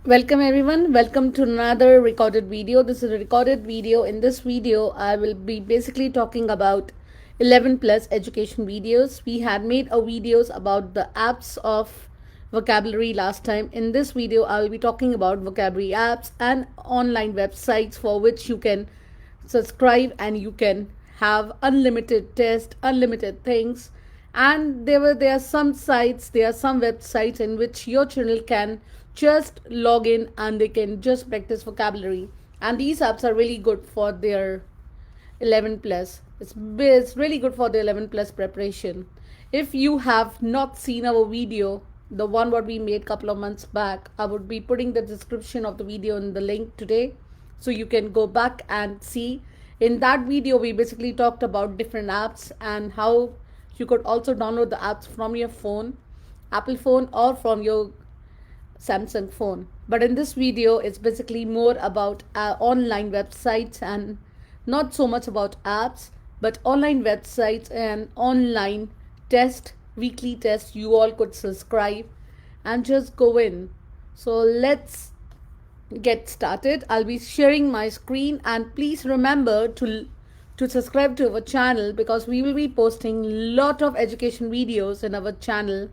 Welcome everyone. Welcome to another recorded video. This is a recorded video. In this video, I will be basically talking about 11 plus education videos. We had made a videos about the apps of vocabulary last time. In this video, I will be talking about vocabulary apps and online websites for which you can subscribe and you can have unlimited tests, unlimited things. And there are some sites, there are some websites in which your channel can just log in and they can just practice vocabulary. And these apps are really good for their 11 plus. It's really good for the 11 plus preparation. If you have not seen our video, the one what we made couple of months back, I would be putting the description of the video in the link today, so you can go back and see. In that video, we basically talked about different apps and how you could also download the apps from your phone, Apple phone, or from your Samsung phone. But in this video, it's basically more about online websites and not so much about apps, but online websites and online test, weekly test. You all could subscribe and just go in. So let's get started. I'll be sharing my screen, and please remember to subscribe to our channel because we will be posting lot of education videos in our channel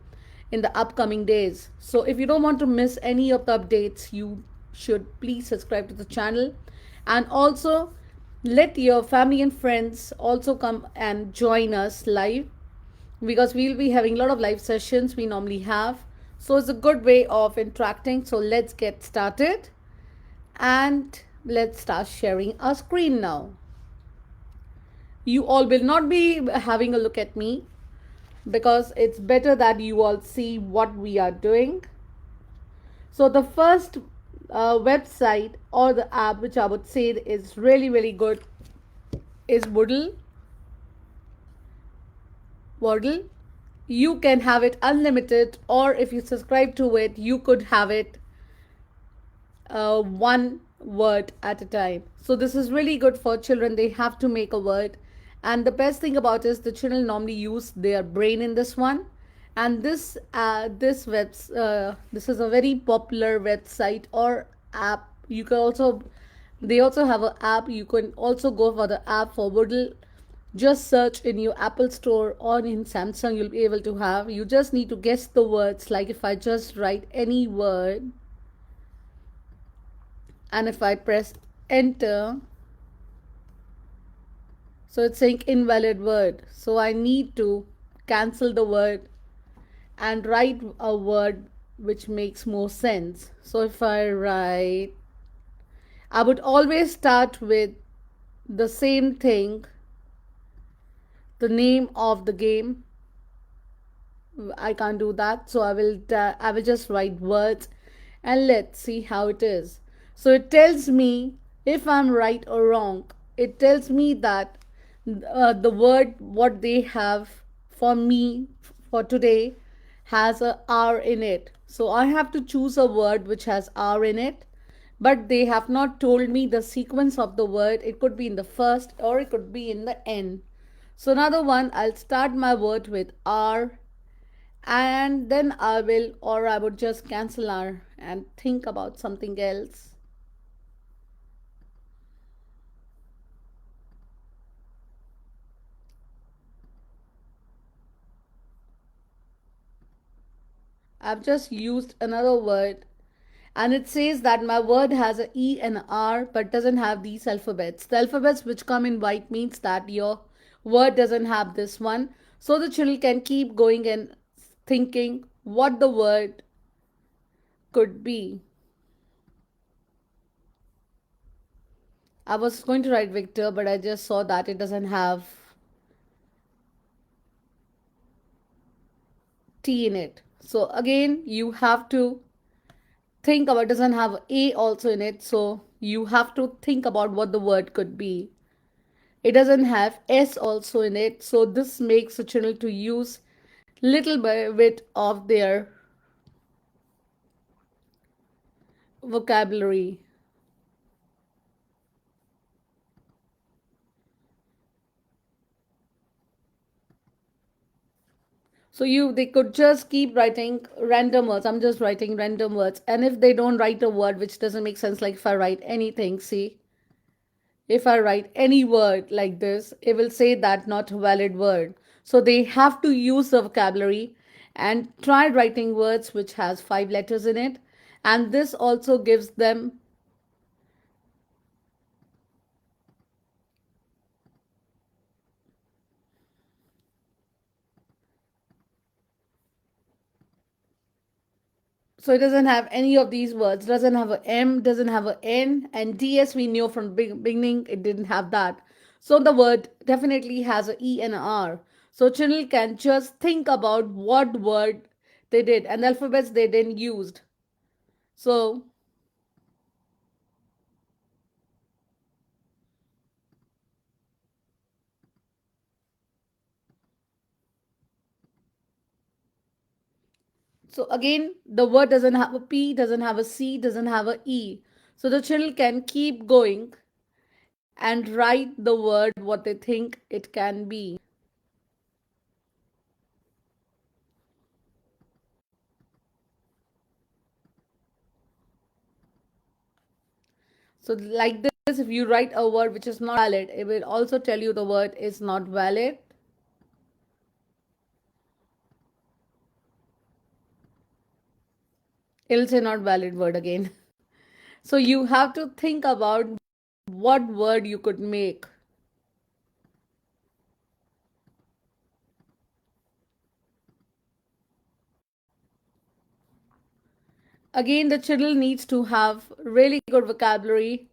in the upcoming days. So if you don't want to miss any of the updates, you should please subscribe to the channel, and also let your family and friends also come and join us live, because we'll be having a lot of live sessions we normally have. So it's a good way of interacting. So let's get started and let's start sharing our screen now. You all will not be having a look at me because it's better that you all see what we are doing. So the first website or the app which I would say is really good is Moodle. You can have it unlimited, or if you subscribe to it, you could have it one word at a time. So this is really good for children. They have to make a word, and the best thing about it is the children normally use their brain in this one. And this is a very popular website or app. You can also, they also have an app. You can also go for the app for Moodle. Just search in your Apple store or in Samsung, you'll be able to have. You just need to guess the words. Like if I just write any word and if I press enter, so it's saying invalid word. So I need to cancel the word and write a word which makes more sense. So if I write, I would always start with the same thing, the name of the game. I can't do that, so I will just write words and let's see how it is. So it tells me if I'm right or wrong. It tells me that the word what they have for me for today has a R in it. So I have to choose a word which has R in it, but they have not told me the sequence of the word. It could be in the first or it could be in the end. So another one, I'll start my word with R, and then I would just cancel R and think about something else. I've just used another word, and it says that my word has a E and a R but doesn't have these alphabets. The alphabets which come in white means that your word doesn't have this one. So the children can keep going and thinking what the word could be. I was going to write Victor, but I just saw that it doesn't have T in it. So again, you have to think about, doesn't have A also in it. So you have to think about what the word could be. It doesn't have S also in it. So this makes the children to use little bit of their vocabulary. So they could just keep writing random words. I'm just writing random words. And if they don't write a word which doesn't make sense, like if I write anything, see, if I write any word like this, it will say that not a valid word. So they have to use the vocabulary and try writing words which has 5 letters in it. And this also gives them. So it doesn't have any of these words, doesn't have a M, doesn't have a N, and DS we knew from beginning it didn't have that. So the word definitely has a E and a R. So children can just think about what word they did and the alphabets they then used. So so again the word doesn't have a P, doesn't have a C, doesn't have a E. So the children can keep going and write the word what they think it can be. So, like this, if you write a word which is not valid, it will also tell you the word is not valid. It'll say not valid word again. So, you have to think about what word you could make. Again, the children needs to have really good vocabulary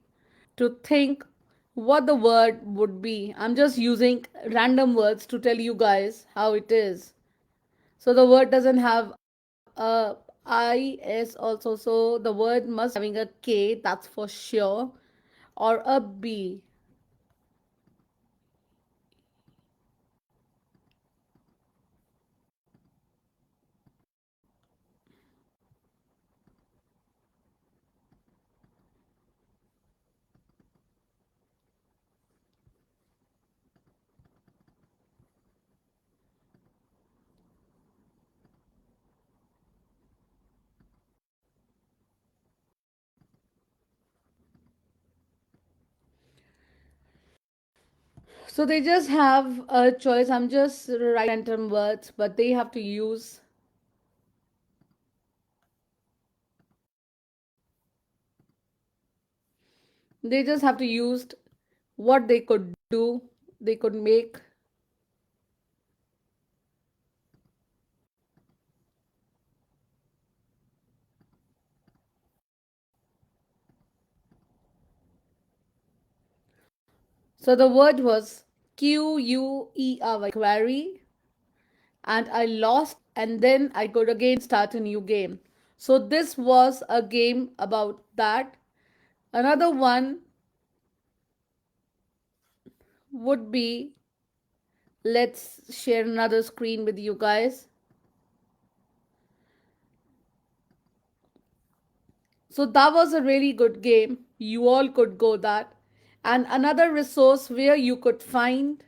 to think what the word would be. I'm just using random words to tell you guys how it is. So the word doesn't have a I S also. So the word must having a K, that's for sure, or a B. So they just have a choice. I'm just writing random words, but they have to use. They just have to use what they could do. They could make. So the word was QUERY, query, and I lost, and then I could again start a new game. So this was a game about that. Another one would be, let's share another screen with you guys. So that was a really good game. You all could go that. And another resource where you could find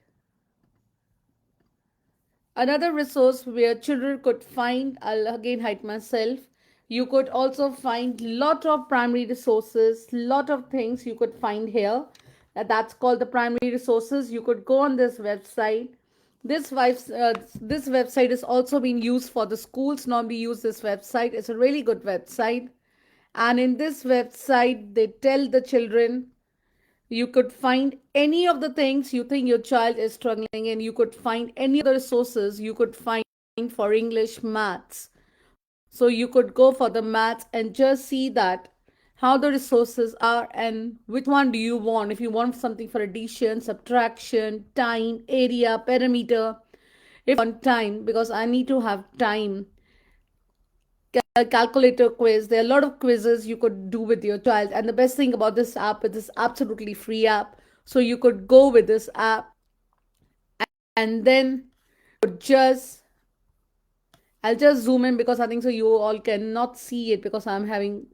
another resource where children could find, I'll again hide myself. You could also find lot of primary resources, lot of things you could find here. That's called the primary resources. You could go on this website. This website is also being used for the schools. Normally use this website. It's a really good website. And in this website, they tell the children you could find any of the things you think your child is struggling in. You could find any of the resources you could find for English, maths. So you could go for the maths and just see that how the resources are and which one do you want. If you want something for addition, subtraction, time, area, perimeter. If you want time, because I need to have time, calculator quiz. There are a lot of quizzes you could do with your child. And the best thing about this app is this absolutely free app. So you could go with this app and then just I'll just zoom in because I think so you all cannot see it because I'm having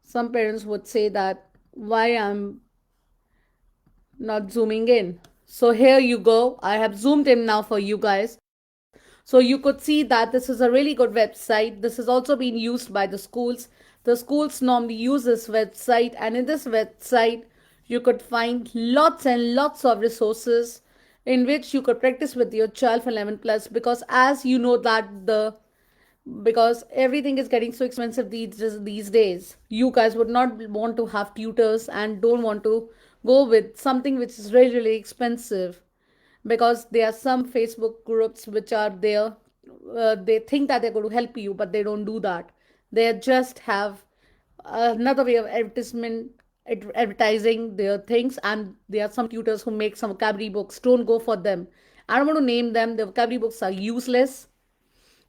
some parents would say that why I'm not zooming in. So here you go. I have zoomed in now for you guys. So you could see that this is a really good website. This is also being used by the schools. The schools normally use this website, and in this website you could find lots and lots of resources in which you could practice with your child for 11 plus, because as you know that the because everything is getting so expensive these days, you guys would not want to have tutors and don't want to go with something which is really really expensive, because there are some Facebook groups which are there. They think that they're going to help you, but they don't do that. They just have another way of advertising their things, and there are some tutors who make some vocabulary books. Don't go for them. I don't want to name them. The vocabulary books are useless,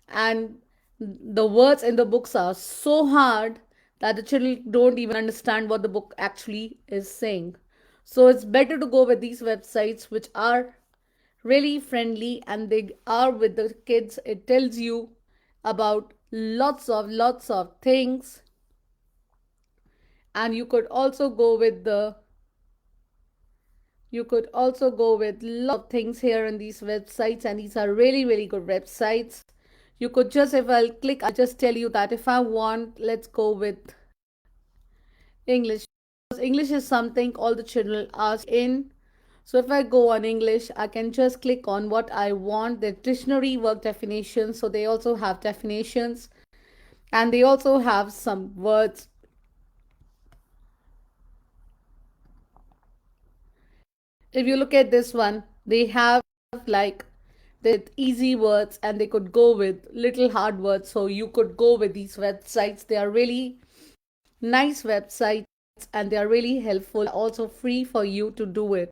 and the words in the books are so hard that the children don't even understand what the book actually is saying. So it's better to go with these websites which are really friendly and they are with the kids. It tells you about lots of things, and you could also go with lot of things here in these websites, and these are really really good websites. You could just, if I'll click, I'll just tell you that if I want, let's go with English, because English is something all the children ask in. So if I go on English, I can just click on what I want. The dictionary work definitions, so they also have definitions, and they also have some words. If you look at this one, they have like the easy words, and they could go with little hard words. So you could go with these websites. They are really nice websites, and they are really helpful, also free for you to do it.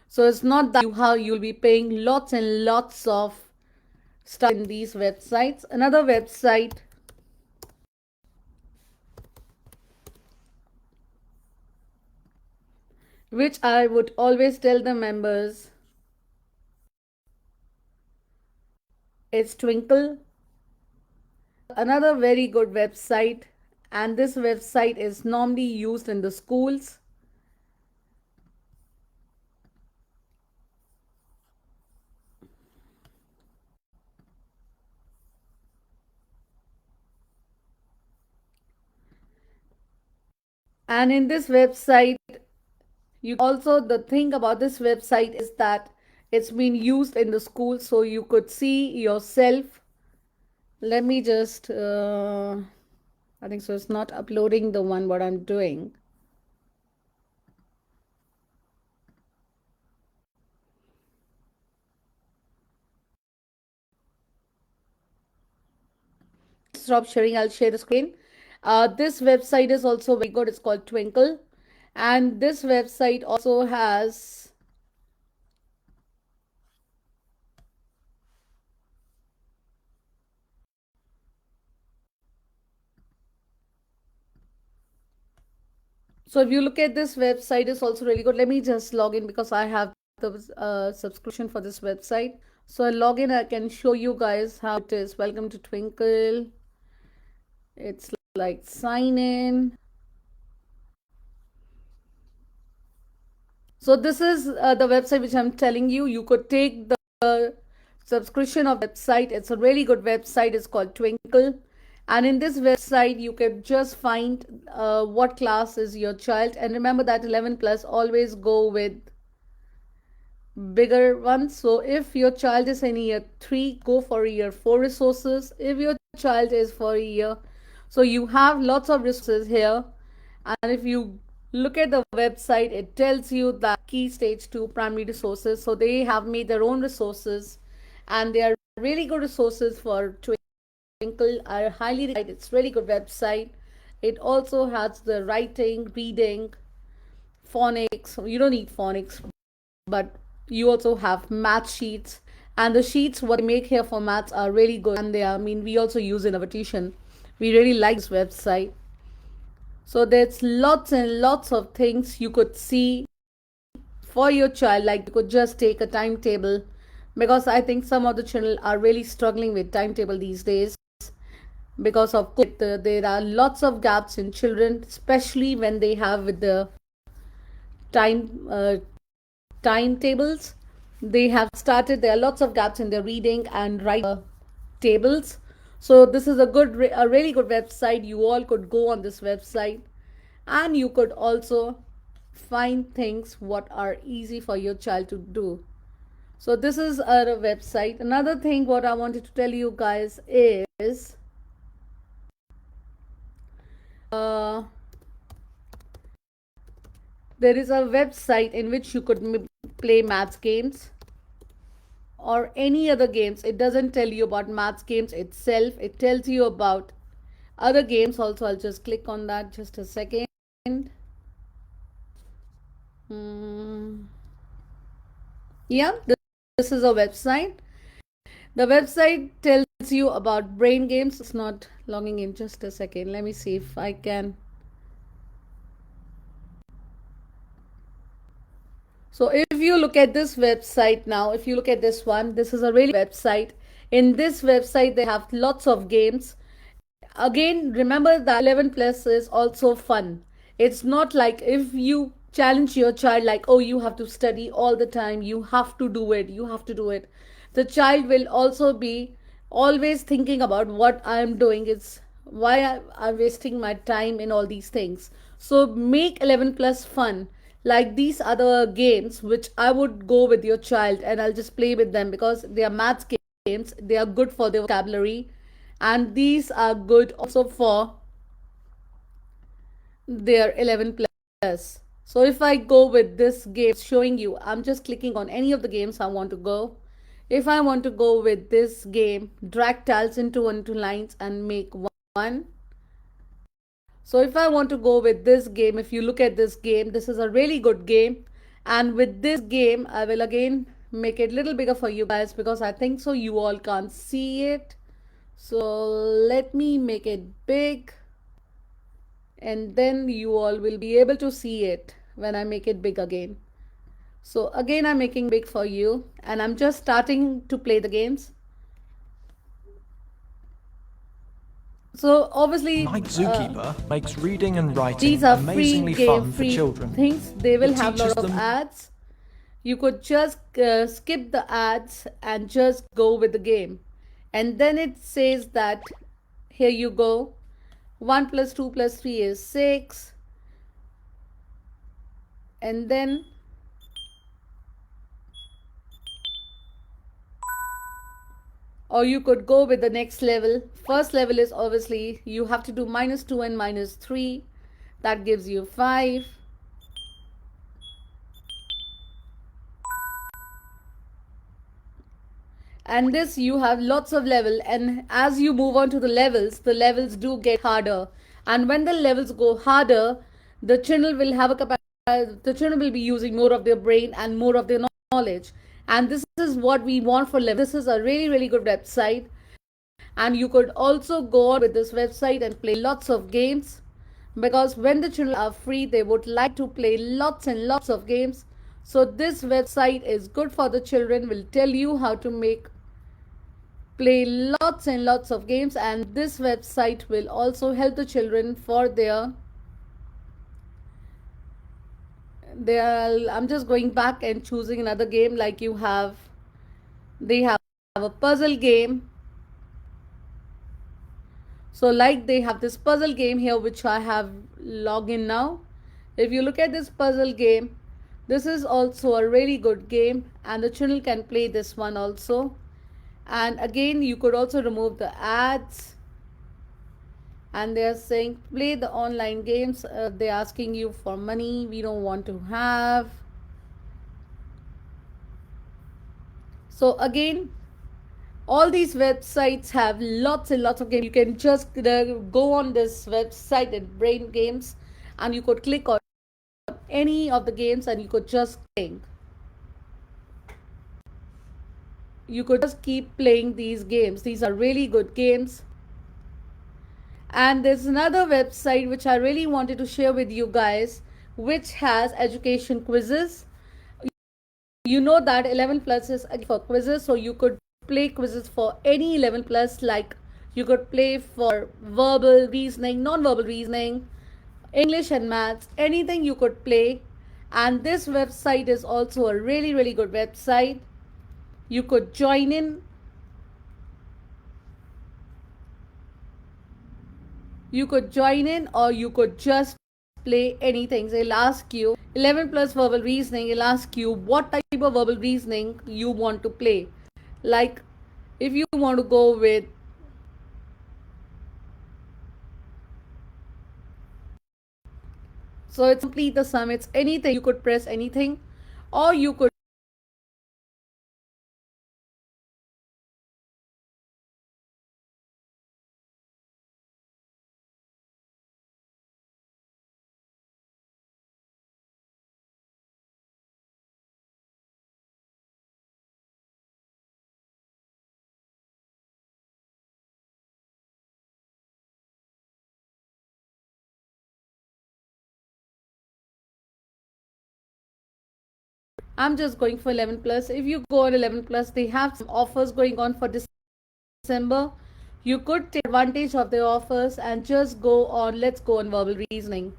So it's not that you'll be paying lots and lots of stuff in these websites. Another website which I would always tell the members is Twinkl. Another very good website, and this website is normally used in the schools. And in this website, you also, the thing about this website is that it's been used in the school, so you could see yourself. Let me just I think so it's not uploading the one what I'm doing. Stop sharing, I'll share the screen. This website is also very good. It's called Twinkl, and this website also has so if you look at this website, is also really good. Let me just log in because I have the subscription for this website. So I log in, I can show you guys how it is. Welcome to Twinkl. It's like sign in. So this is the website which I'm telling you. You could take the subscription of website. It's a really good website. It's called Twinkl. And in this website, you can just find what class is your child. And remember that 11 plus, always go with bigger ones. So if your child is in year 3, go for year 4 resources. If your child is for a year, so you have lots of resources here. And if you look at the website, it tells you that key stage 2 primary resources. So they have made their own resources, and they are really good resources for Twinkl. I highly recommend it. It's really good website. It also has the writing, reading, phonics. You don't need phonics, but you also have math sheets, and the sheets what they make here for maths are really good, and they are, I mean, we also use in our tuition. We really like this website. So there's lots and lots of things you could see for your child. Like you could just take a timetable, because I think some of the children are really struggling with timetable these days because of COVID. There are lots of gaps in children, especially when they have with the timetables. they have started, there are lots of gaps in their reading and writing tables. So this is a really good website. You all could go on this website and you could also find things what are easy for your child to do. So this is a website. Another thing what I wanted to tell you guys is there is a website in which you could play maths games or any other games. It doesn't tell you about maths games itself. It tells you about other games also. I'll just click on that just a second. Yeah, this is a website. The website tells you about brain games. It's not logging in. Just a second. Let me see if I can. So if you look at this website now, if you look at this one, this is a really website. In this website, they have lots of games. Again, remember that 11 plus is also fun. It's not like if you challenge your child like, oh, you have to study all the time, you have to do it, you have to do it. The child will also be always thinking about what I'm doing. It's why I'm wasting my time in all these things. So make 11 plus fun. Like these other games which I would go with your child and I'll just play with them because they are maths games. They are good for their vocabulary and these are good also for their 11 plus. So if I go with this game showing you, I'm just clicking on any of the games I want to go. If I want to go with this game, drag tiles into lines and make one. So if I want to go with this game, if you look at this game, this is a really good game. And with this game, I will again make it a little bigger for you guys because I think so you all can't see it. So let me make it big. And then you all will be able to see it when I make it big again. So again, I'm making big for you. And I'm just starting to play the games. So obviously, Night Zookeeper makes reading and writing these are amazingly free fun for free children. things. They will It have a lot teaches of them- ads. You could just skip the ads and just go with the game. And then it says that here you go. 1 plus 2 plus 3 is 6. And then or you could go with the next level. First level is obviously you have to do -2 and -3. That gives you 5. And this you have lots of level, and as you move on to the levels do get harder. And when the levels go harder, the children will have a capacity, the children will be using more of their brain and more of their knowledge. And this is what we want for level. This is a really good website. And you could also go on with this website and play lots of games because when the children are free, they would like to play lots and lots of games. So this website is good for the children, will tell you how to play lots and lots of games, and this website will also help the children for their I'm just going back and choosing another game. Like they have a puzzle game. So like they have this puzzle game here which I have logged in now. If you look at this puzzle game, this is also a really good game and the children can play this one also. And again, you could also remove the ads. And they are saying play the online games. They're asking you for money. We don't want to have. So again, all these websites have lots and lots of games. You can just go on this website at Brain Games and you could click on any of the games and you could just play. You could just keep playing these games. These are really good games. And there's another website which I really wanted to share with you guys, which has education quizzes. You know that 11 plus is for quizzes, so you could play quizzes for any 11 plus. Like you could play for verbal reasoning, non-verbal reasoning, English and maths, anything you could play. And this website is also a really good website. you could join in. You could join in, or you could just play anything. So it'll ask you 11 plus verbal reasoning. It'll ask you what type of verbal reasoning you want to play. Like if you want to go with so it's complete the sum, it's anything, you could press anything, or you could I'm just going for 11 plus. If you go on 11 plus, they have some offers going on for December. You could take advantage of the offers and just go on. Let's go on verbal reasoning,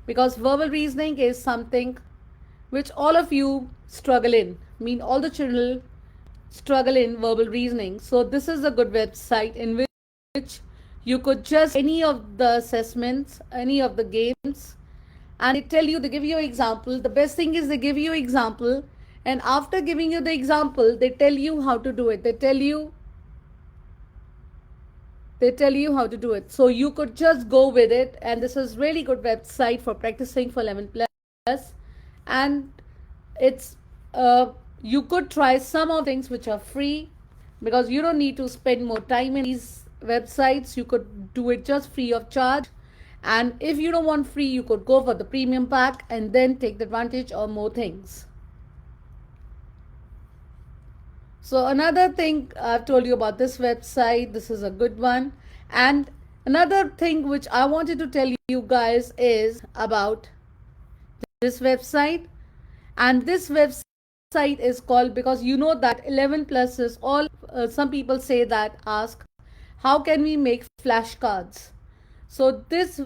because verbal reasoning is something which all of you struggle in. I mean, all the children struggle in verbal reasoning. So this is a good website in which you could just any of the assessments, any of the games, and they give you example. The best thing is they give you example, and after giving you the example, they tell you how to do it. They tell you how to do it. So you could just go with it, and this is really good website for practicing for 11 plus. And it's you could try some of things which are free, because you don't need to spend more time in these websites. You could do it just free of charge. And if you don't want free, you could go for the premium pack and then take the advantage of more things. So another thing I've told you about this website, this is a good one. And another thing which I wanted to tell you guys is about this website. And this website is called, because you know that 11 plus is all, some people say that, ask, how can we make flashcards? So this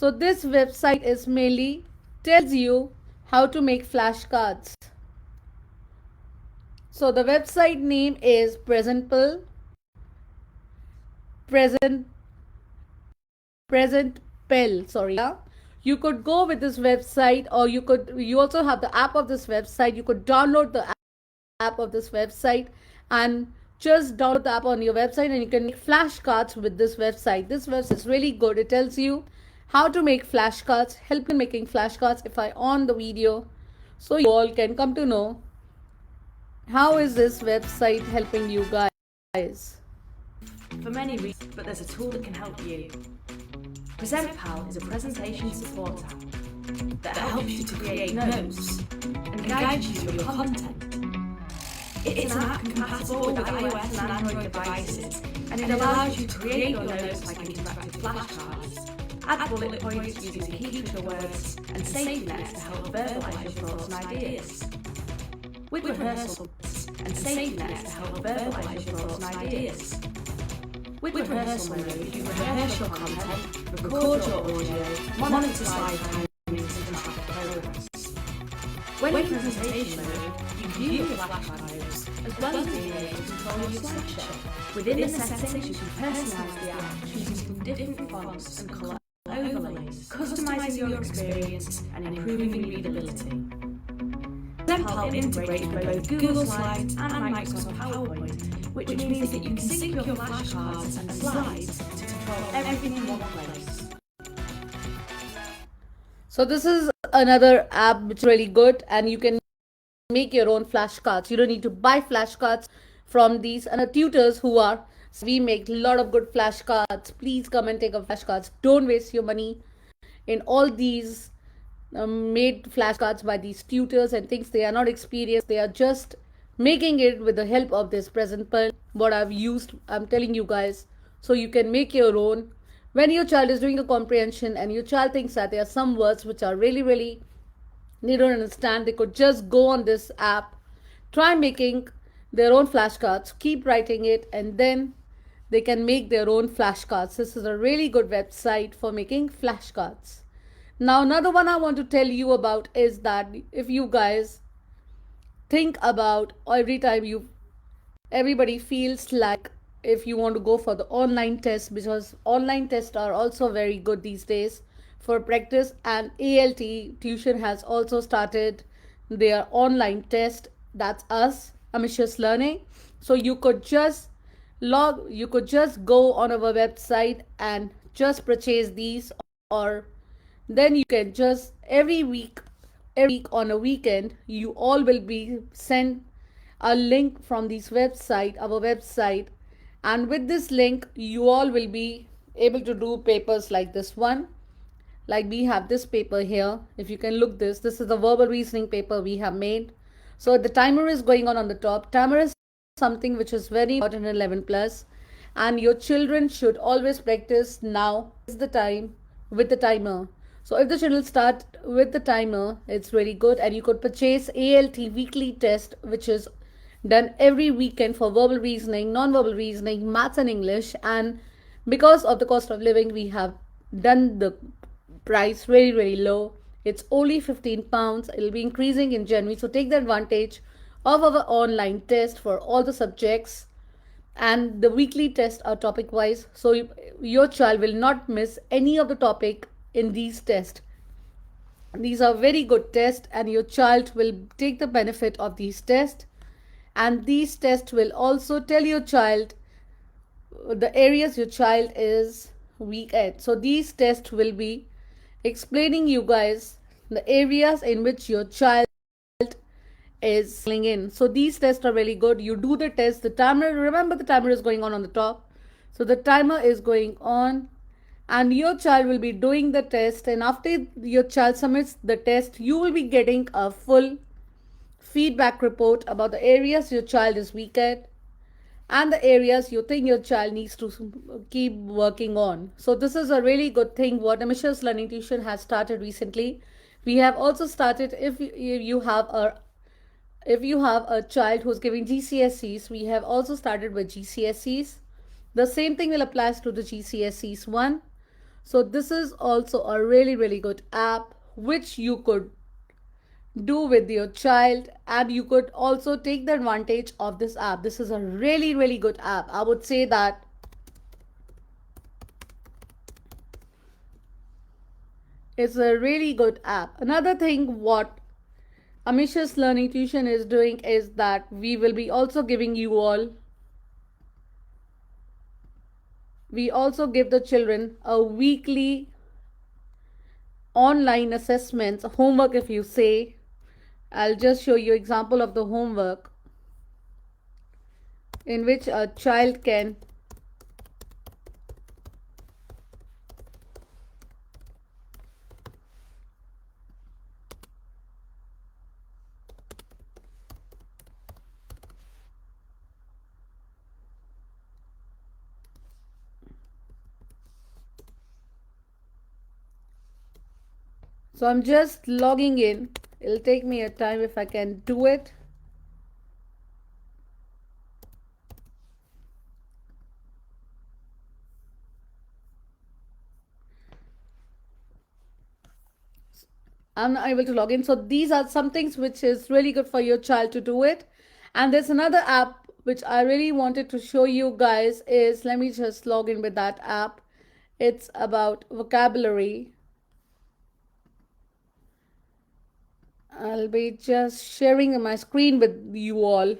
website is mainly tells you how to make flashcards. So the website name is Presentpal. Sorry. You could go with this website, or you also have the app of this website. You could download the app of this website and just download the app on your website, and you can make flashcards with this website. This website is really good. It tells you how to make flashcards, help in making flashcards if I on the video, so you all can come to know how is this website helping you guys. For many reasons, but there's a tool that can help you. PresentPal is a presentation support app that helps you to create notes and guides you through your content. It's an app compatible with iOS and Android devices, and it allows you to create your notes like interactive flashcards, add bullet points using key trigger words, and safety nets to help verbalise your thoughts and ideas. With rehearsal and safety nets to help verbalise your thoughts and ideas. With rehearsal mode, you rehearse your content, record your audio, monitor slide timings, and track progress. When in presentation mode, you can view your flashcard notes, as well as being able to control your slideshow. Within the settings, you can personalise the app, choosing from different fonts and colour overlays, customising your experience and improving readability. PresentPal integrates with both Google Slides and Microsoft PowerPoint, which means that you can sync your flashcards and slides to control everything in one place. So this is another app which is really good, and you can make your own flashcards. You don't need to buy flashcards from these tutors who are. So we make a lot of good flashcards. Please come and take up flashcards. Don't waste your money in all these made flashcards by these tutors and things. They are not experienced. They are just making it with the help of this Presentpal. What I've used, I'm telling you guys, so you can make your own. When your child is doing a comprehension and your child thinks that there are some words which are really they don't understand, they could just go on this app, try making their own flashcards, keep writing it, and then they can make their own flashcards. This is a really good website for making flashcards. Now another one I want to tell you about is that if you guys think about every time everybody feels like if you want to go for the online test, because online tests are also very good these days for practice, and ALT tuition has also started their online test. That's us, ambitious learning. So you could just go on our website and just purchase these, or then you can just every week on a weekend you all will be sent a link from our website, and with this link you all will be able to do papers like this one. Like we have this paper here, if you can look, this is the verbal reasoning paper we have made. So the timer is going on the top. Timer is something which is very important in 11 plus, and your children should always practice now is the time with the timer. So if the children start with the timer, it's really good, and you could purchase ALT weekly test, which is done every weekend for verbal reasoning, non-verbal reasoning, maths and English. And because of the cost of living, we have done the price really low. It's only £15. It'll be increasing in January, so take the advantage of our online test for all the subjects, and the weekly tests are topic wise, so your child will not miss any of the topic in these tests. These are very good tests, and your child will take the benefit of these tests, and these tests will also tell your child the areas your child is weak at. So these tests will be explaining you guys the areas in which your child is filling in. So these tests are really good. You do the test, the timer, remember the timer is going on the top. So the timer is going on, and your child will be doing the test, and after your child submits the test, you will be getting a full feedback report about the areas your child is weak at and the areas you think your child needs to keep working on. So this is a really good thing what Ambitious Learning Tuition has started recently. We have also started, if you have a child who's giving GCSEs, we have also started with GCSEs. The same thing will apply to the GCSEs one. So this is also a really good app which you could do with your child, and you could also take the advantage of this app. This is a really good app. I would say that it's a really good app. Another thing what Ambitious Learning Tuition is doing is that we will be also giving you all, we also give the children a weekly online assessments, homework if you say. I'll just show you example of the homework in which a child can so I'm just logging in. It'll take me a time if I can do it. I'm not able to log in. So these are some things which is really good for your child to do it. And there's another app which I really wanted to show you guys is, let me just log in with that app. It's about vocabulary. I'll be just sharing my screen with you all.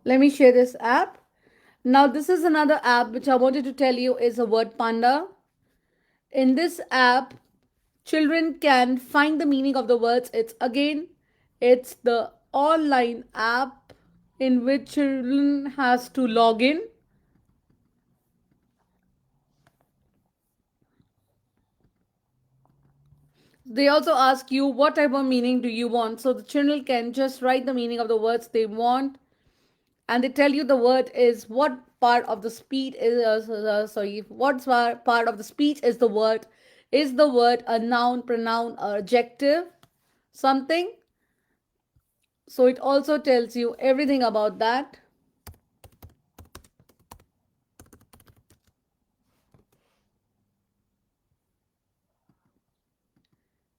Let me share this app. Now this is another app which I wanted to tell you is a Word Panda. In this app, children can find the meaning of the words. It's the online app in which children has to log in. They also ask you what type of meaning do you want, so the children can just write the meaning of the words they want, and they tell you the word is what part of the speech is what part of the speech is the word. Is the word a noun, pronoun, or adjective, something? So it also tells you everything about that.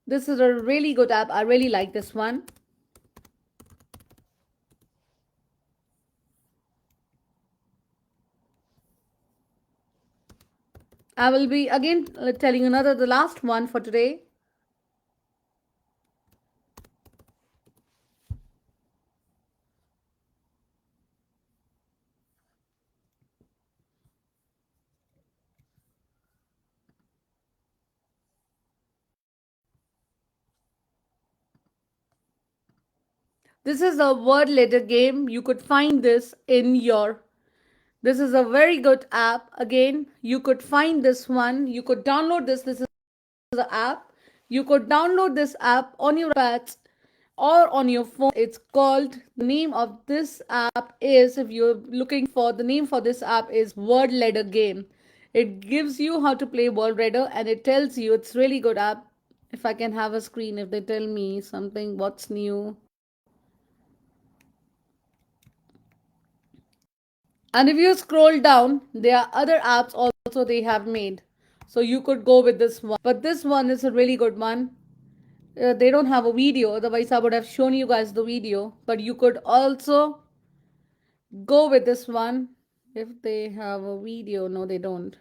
This is a really good app. I really like this one. I will be again telling another, the last one for today. This is a word letter game. You could find this in your. This is a very good app. Again, you could find this one. You could download this. This is the app. You could download this app on your iPads or on your phone. It's called, the name of this app is, if you're looking for the name for this app, is Word Ladder Game. It gives you how to play word ladder, and it tells you, it's really good app. If I can have a screen, if they tell me something, what's new. And if you scroll down, there are other apps also they have made. So you could go with this one. But this one is a really good one. They don't have a video, otherwise I would have shown you guys the video. But you could also go with this one if they have a video. No, they don't.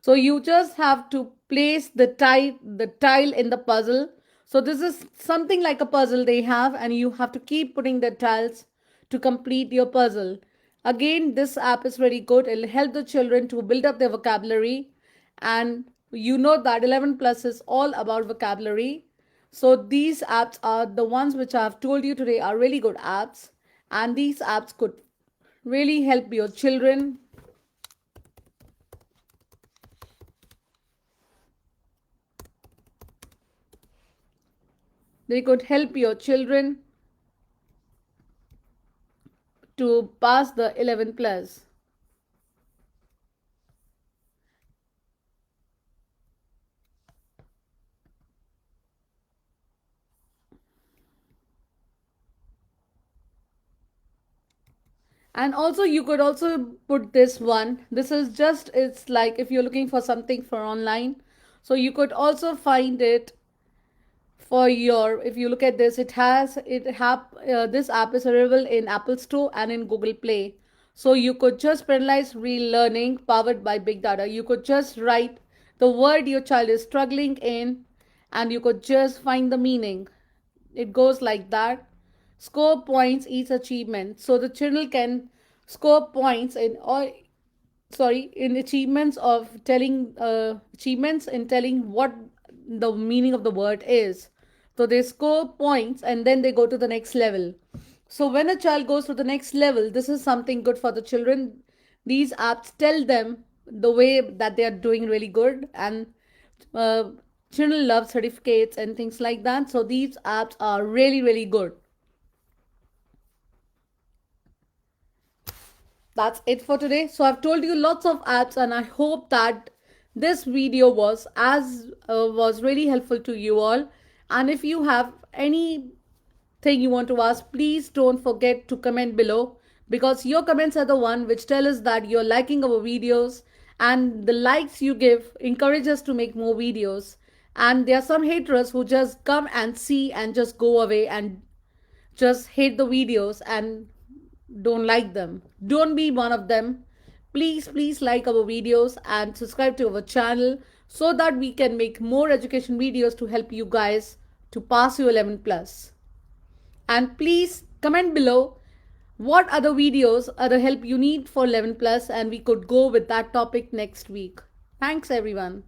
So you just have to place the tile in the puzzle. So this is something like a puzzle they have, and you have to keep putting the tiles to complete your puzzle. Again, this app is very good. It'll help the children to build up their vocabulary, and you know that 11 plus is all about vocabulary. So these apps are the ones which I have told you today are really good apps, and these apps could really help your children. They could help your children to pass the 11 plus. And also you could also put this one. This is just, it's like if you're looking for something for online, so you could also find it for your, if you look at this, this app is available in Apple Store and in Google Play. So you could just personalize real learning powered by big data. You could just write the word your child is struggling in, and you could just find the meaning. It goes like that. Score points each achievement. So the children can score points in achievements of telling achievements in telling what the meaning of the word is. So they score points and then they go to the next level. So when a child goes to the next level, this is something good for the children. These apps tell them the way that they are doing really good, and children love certificates and things like that. So these apps are really, really good. That's it for today. So I've told you lots of apps, and I hope that this video was really helpful to you all. And if you have anything you want to ask, please don't forget to comment below, because your comments are the one which tell us that you're liking our videos, and the likes you give encourage us to make more videos. And there are some haters who just come and see and just go away and just hate the videos and don't like them. Don't be one of them. Please like our videos and subscribe to our channel so that we can make more education videos to help you guys to pass your 11 plus. And please comment below what other videos, other help you need for 11 plus, and we could go with that topic next week. Thanks everyone.